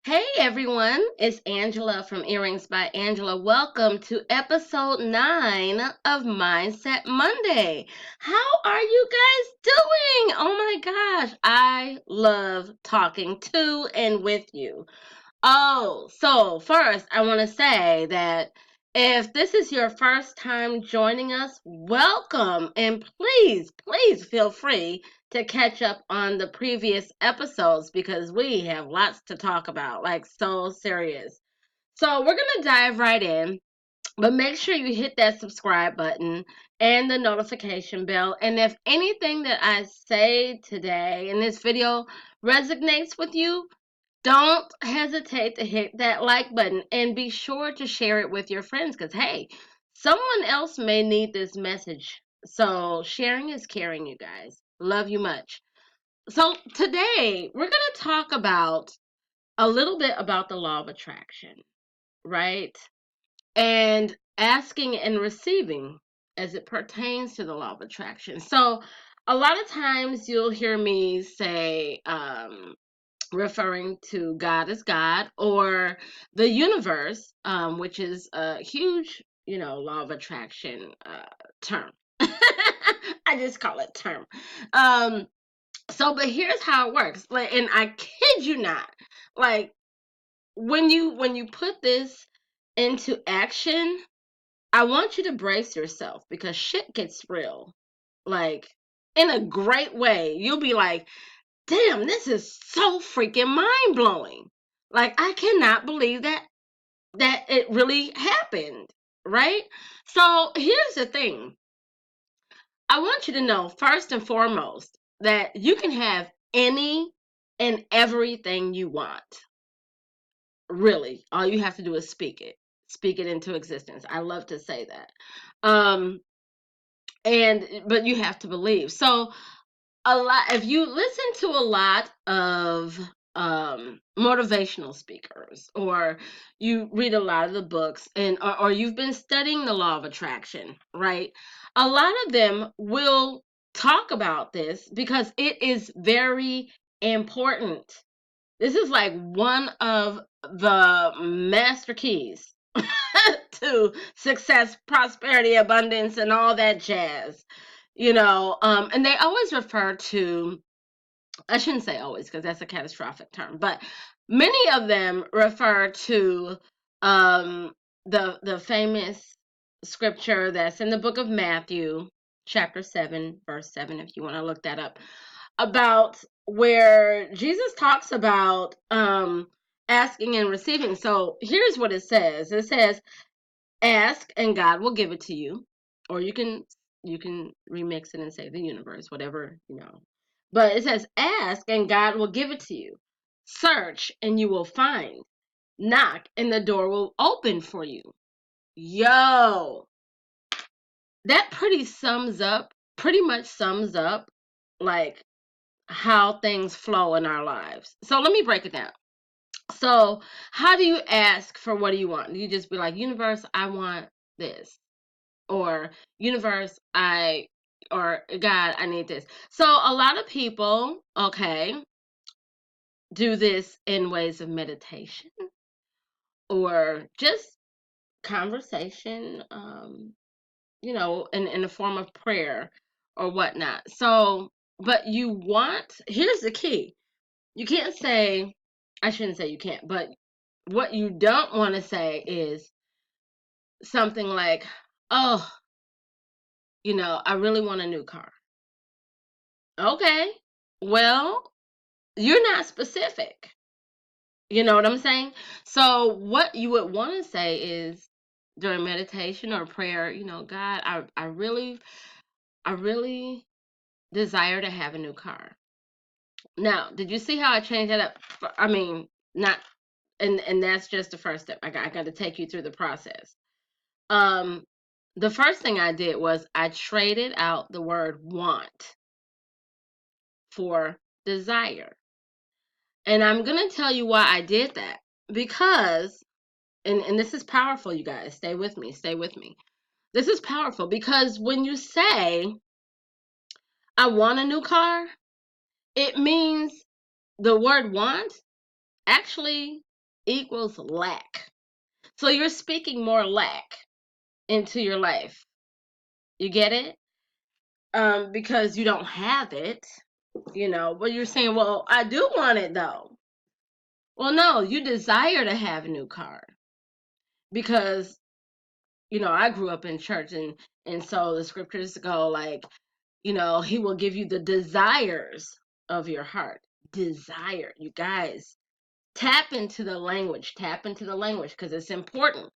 Hey everyone, it's Angela from Earrings by Angela. Welcome to episode 9 of Mindset Monday. How are you guys doing? Oh my gosh, I love talking to and with you. Oh, so first, I want to say that if this is your first time joining us, welcome and please feel free to catch up on the previous episodes because we have lots to talk about, like so serious. So, we're going to dive right in, but make sure you hit that subscribe button and the notification bell. And if anything that I say today in this video resonates with you, don't hesitate to hit that like button and be sure to share it with your friends because, hey, someone else may need this message. So, sharing is caring, you guys. Love you much. So, today we're going to talk about a little bit about the law of attraction, right? And asking and receiving as it pertains to the law of attraction. So, a lot of times you'll hear me say, referring to God as God or the universe, which is a huge, law of attraction term. I just call it term. Um, but here's how it works. Like, and I kid you not, like when you put this into action, I want you to brace yourself because shit gets real. Like in a great way. You'll be like, damn, this is so freaking mind blowing. Like I cannot believe that it really happened, right? So here's the thing. I want you to know first and foremost that you can have any and everything you want. Really, all you have to do is speak it. Speak it into existence. I love to say that. Um but you have to believe. So a lot if you listen to a lot of motivational speakers or you read a lot of the books or you've been studying the law of attraction, right? A lot of them will talk about this because it is very important. This is like one of the master keys to success, prosperity, abundance, and all that jazz. And they always refer to, I shouldn't say always because that's a catastrophic term, but many of them refer to um, the famous scripture that's in the book of Matthew, chapter 7, verse 7, if you want to look that up, about where Jesus talks about asking and receiving. So here's what it says. It says, ask and God will give it to you. Or you can remix it and say the universe, whatever. But it says ask and God will give it to you. Search and you will find. Knock and the door will open for you. Yo, that pretty much sums up like how things flow in our lives. So let me break it down. So, how do you ask for what do you want? You just be like, universe, I want this. Or universe, or God, I need this. So, a lot of people, okay, do this in ways of meditation or just conversation, in the form of prayer or whatnot. So, but here's the key. You can't say, I shouldn't say you can't, but what you don't want to say is something like, oh, I really want a new car. Okay. Well, you're not specific. You know what I'm saying? So what you would want to say is during meditation or prayer, God, I really desire to have a new car. Now, did you see how I changed that up? I mean, not and that's just the first step. I got to take you through the process. Um, the first thing I did was I traded out the word want for desire. And I'm going to tell you why I did that. Because, and this is powerful, you guys. Stay with me. Stay with me. This is powerful because when you say, I want a new car, it means the word want actually equals lack. So you're speaking more lack into your life. You get it? Because you don't have it, but you're saying, well, I do want it though. Well, no, you desire to have a new car because, I grew up in church, and so the scriptures go like, he will give you the desires of your heart. Desire. You guys, tap into the language, because it's important.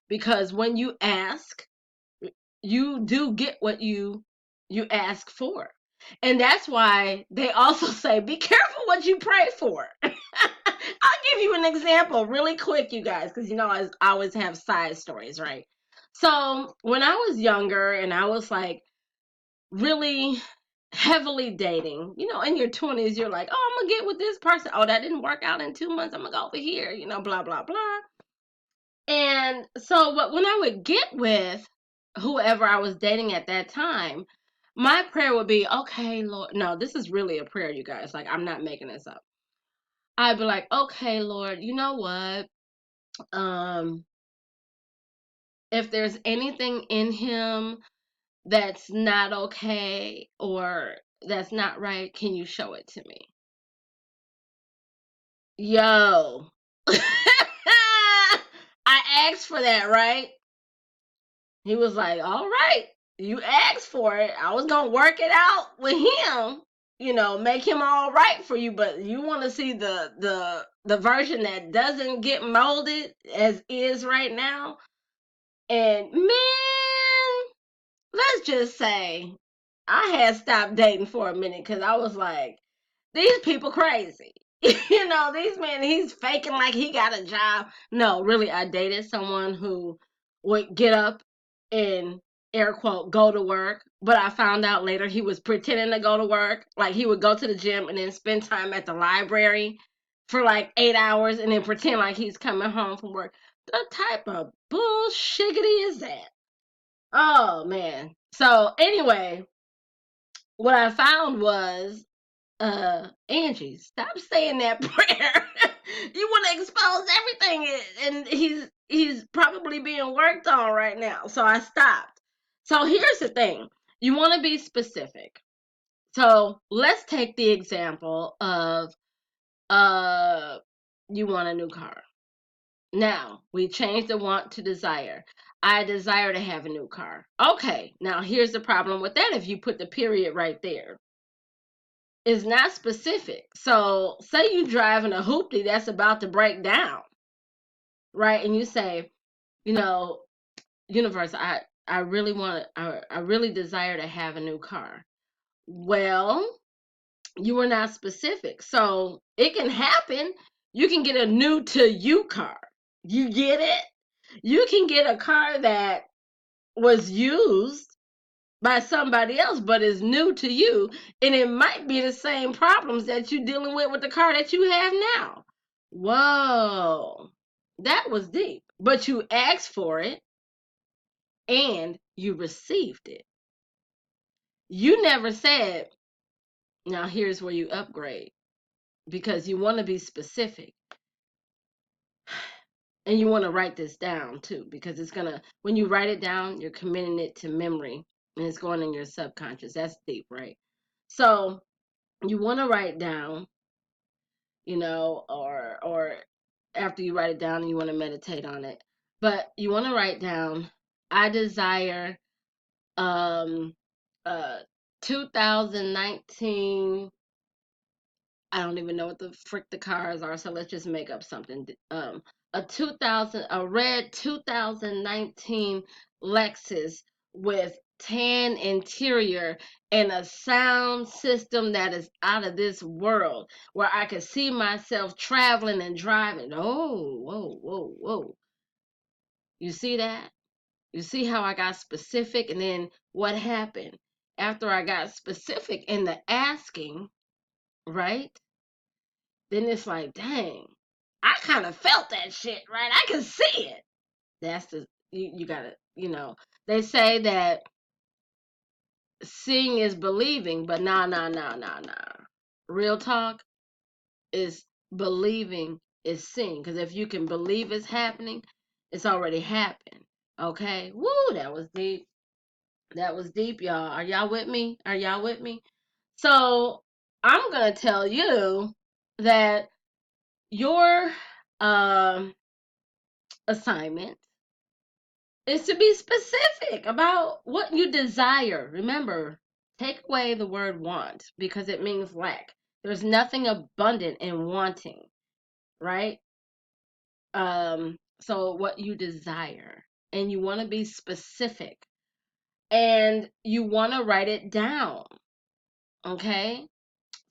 Because when you ask, you do get what you ask for. And that's why they also say, be careful what you pray for. I'll give you an example really quick, you guys, because I always have side stories, right? So when I was younger and I was like really heavily dating, in your 20s, you're like, oh, I'm gonna get with this person. Oh, that didn't work out in 2 months. I'm gonna go over here, blah, blah, blah. And so, but when I would get with whoever I was dating at that time, my prayer would be, okay, Lord. No, this is really a prayer, you guys. Like, I'm not making this up. I'd be like, okay, Lord, you know what? Um, if there's anything in him that's not okay or that's not right, can you show it to me? Yo. I asked for that, right? He was like, all right, you asked for it. I was going to work it out with him, make him all right for you. But you want to see the version that doesn't get molded as is right now. And man, let's just say I had stopped dating for a minute because I was like, these people crazy. These men, he's faking like he got a job. No, really, I dated someone who would get up and air quote go to work, but I found out later he was pretending to go to work. Like he would go to the gym and then spend time at the library for like 8 hours and then pretend like he's coming home from work. The type of bullshiggity is that? Oh man. So anyway, what I found was Angie, stop saying that prayer. You want to expose everything, and he's probably being worked on right now. So I stopped. So here's the thing: you want to be specific. So let's take the example of uh, you want a new car. Now we change the want to desire. I desire to have a new car. Okay, now here's the problem with that. If you put the period right there, is not specific. So say you driving a hoopty that's about to break down, right? And you say, you know, universe, I really want I really desire to have a new car. Well, you were not specific. So it can happen. You can get a new to you car. You get it? You can get a car that was used by somebody else but is new to you, and it might be the same problems that you're dealing with the car that you have now. Whoa, that was deep. But you asked for it and you received it. You never said, now here's where you upgrade, because you want to be specific. And you want to write this down too, because it's gonna, when you write it down, you're committing it to memory and it's going in your subconscious. That's deep, right? So you want to write down, or after you write it down and you want to meditate on it. But you want to write down, I desire um uh 2019, I don't even know what the frick the cars are, so let's just make up something. A red 2019 Lexus with tan interior and a sound system that is out of this world, where I could see myself traveling and driving. Oh, whoa, whoa, whoa. You see that? You see how I got specific, and then what happened after I got specific in the asking, right? Then it's like, dang, I kind of felt that shit, right? I can see it. That's you gotta, they say that seeing is believing, but nah. Real talk is believing is seen. Because if you can believe it's happening, it's already happened. Okay? Woo, that was deep. That was deep, y'all. Are y'all with me? Are y'all with me? So I'm gonna tell you that your um assignment is to be specific about what you desire. Remember, take away the word want because it means lack. There's nothing abundant in wanting, right? So what you desire, and you want to be specific, and you want to write it down, okay?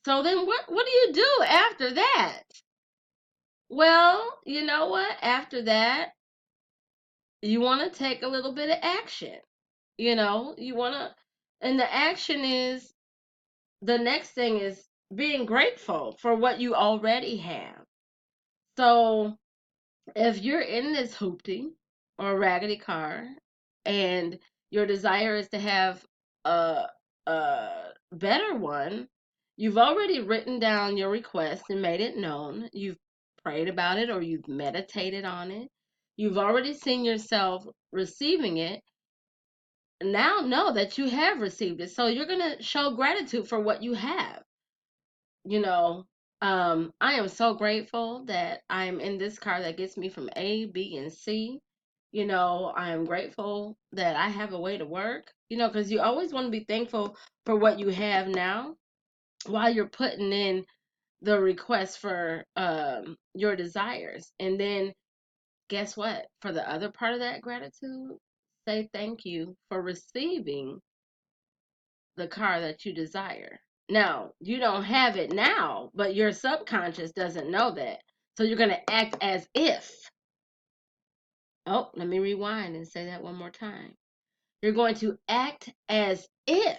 So then what do you do after that? Well, you know what? After that, you want to take a little bit of action. You want to, and the action is the next thing is being grateful for what you already have. So if you're in this hoopty or raggedy car and your desire is to have a, a better one, you've already written down your request and made it known. You've prayed about it or you've meditated on it. You've already seen yourself receiving it. Now know that you have received it. So you're going to show gratitude for what you have. You know, I am so grateful that I'm in this car that gets me from A, B, and C. I am grateful that I have a way to work, because you always want to be thankful for what you have now while you're putting in the request for your desires. And then guess what? For the other part of that gratitude, say thank you for receiving the car that you desire. Now, you don't have it now, but your subconscious doesn't know that. So you're going to act as if. Oh, let me rewind and say that one more time. You're going to act as if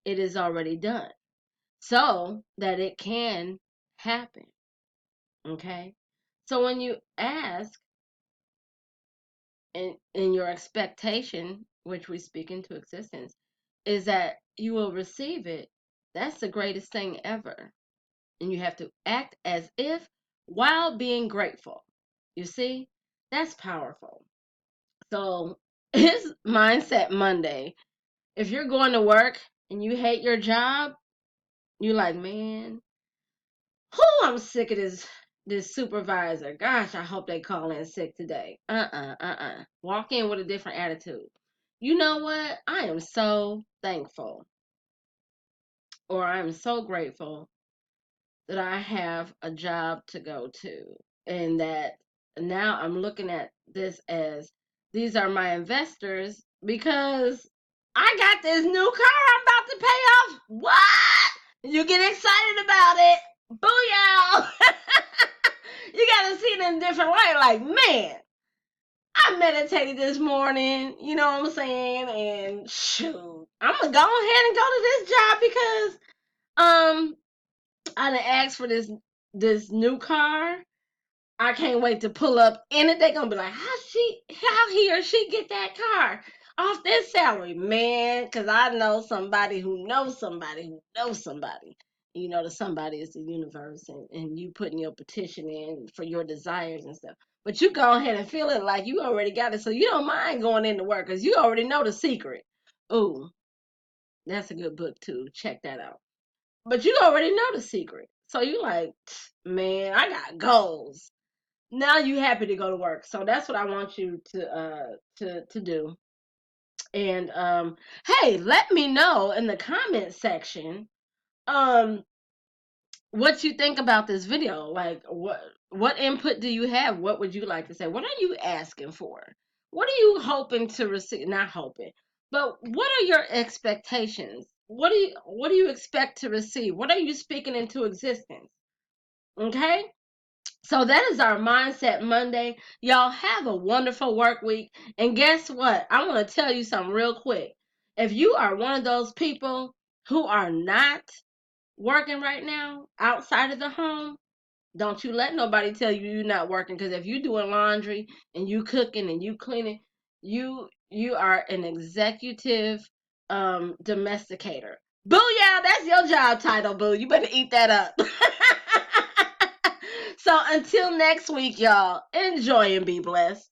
it is already done so that it can happen. Okay? So when you ask in your expectation, which we speak into existence, is that you will receive it. That's the greatest thing ever. And you have to act as if while being grateful. You see, that's powerful. So it's Mindset Monday. If you're going to work and you hate your job, you're like, man, I'm sick of this supervisor. Gosh, I hope they call in sick today. Walk in with a different attitude. You know what? I am so thankful, or I'm so grateful that I have a job to go to, and that now I'm looking at this as these are my investors because I got this new car I'm about to pay off. What? You get excited about it. Booyah! You gotta see it in a different light. Like, man, I meditated this morning, you know what I'm saying? And shoot, I'm gonna go ahead and go to this job because um I done asked for this new car. I can't wait to pull up in it. They gonna be like, how he or she get that car off this salary, man? Cause I know somebody who knows somebody who knows somebody. The somebody is the universe, and you putting your petition in for your desires and stuff. But you go ahead and feel it like you already got it, so you don't mind going into work because you already know the secret. Ooh, that's a good book too. Check that out. But you already know the secret. So you like, man, I got goals. Now you happy to go to work. So that's what I want you to do. And hey, let me know in the comment section um what you think about this video. Like what input do you have? What would you like to say? What are you asking for? What are you hoping to receive? Not hoping, but what are your expectations? What do you expect to receive? What are you speaking into existence? Okay? So that is our Mindset Monday. Y'all have a wonderful work week. And guess what? I want to tell you something real quick. If you are one of those people who are not working right now outside of the home, don't you let nobody tell you you're not working. Because if you're doing laundry and you cooking and you cleaning, you are an executive domesticator. Booyah, that's your job title, boo. You better eat that up. So until next week, y'all, enjoy and be blessed.